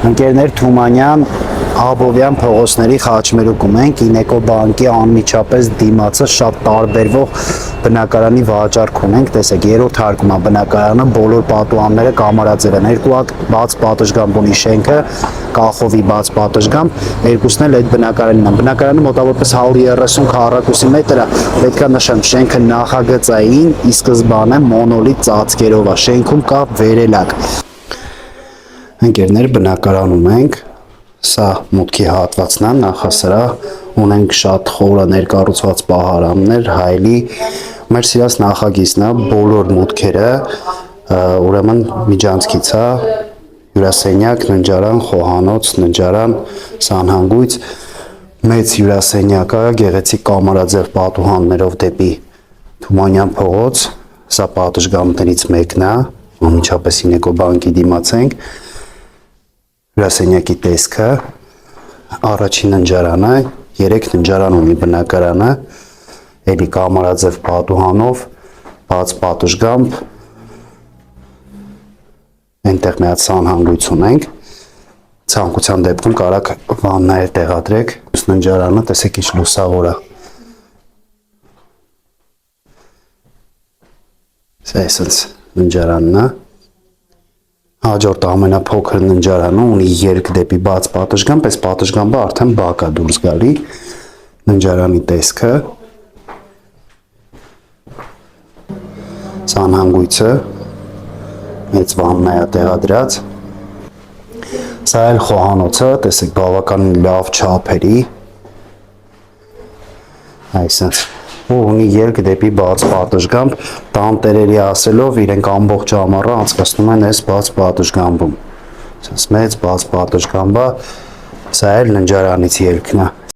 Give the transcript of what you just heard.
Ընկերներ Թումանյան Աբովյան փողոցների խաչմերուկում ենք, Ինեկո բանկի անմիջապես դիմացը շատ տարբերվող բնակարանի վաճառք ունենք, տեսեք, երրորդ հարկում է բնակարանը, բոլոր պատուհանները կամարաձև են, երկու հատ բաց պատշգամբ ունի շենքը, Կախովի բաց պատշգամբ, երկուսն էլ այդ բնակարանին են, բնակարանը մոտավորապես 130 քառակուսի մետր է, պետք է նշեմ, շենքը նախագծային, ի սկզբանե մոնոլիթ ծածկերով է, շենքում կա վերելակ։ Ընկերներ բնակարանում ենք, սա մուտքի հատվածն է, նախասրահ, ունենք շատ խորը ներկառուցված պահարաններ, հայելի, մեր սիրած նախագիծն է, բոլոր մուտքերը, ուրեմն միջանցքից է, հյուրասենյակ, ննջարան, խոհանոց, ննջարան, սանհանգույց, մեծ հյուրասենյակ է, գեղեցիկ կամարաձև պատուհաններով դեպի Թումանյան փողոց, սա պատշգամբներից մեկն է, անմիջապես Ինեկո բանկի դիմաց ենք, հյուրասենյակի տեսքը, առաջին ննջարանը, 3 ննջարան ունի բնակարանը, էլի կամարաձև պատուհանով, բաց պատշգամբ, այնտեղ մի հատ սանհանգույց ունենք, ցանկության դեպքում կարաք վաննայել տեղադրեք, ննջարանը տեսեք ինչ լուսավոր է։ Սա էսենց ննջարանն է։ Հաջորդ ամենափոքր ննջարանը ունի երկ դեպի բաց պատշգամբ, այս պատշգամբը արդեն բակ է դուրս գալի, ննջարանի տեսքը, սանհանգույցը, մեծ վաննա է տեղադրած, սա էլ խոհանոցը, տեսեք բավականին լավ չափերի, այսպես ունի երկ դեպի բաց պատշգամբ, տանտերերի ասելով իրենք ամբողջ ամառը անցկացնում են այս բաց պատշգամբում, մեծ բաց պատշգամբը, սա էլ ննջարանից երկն է։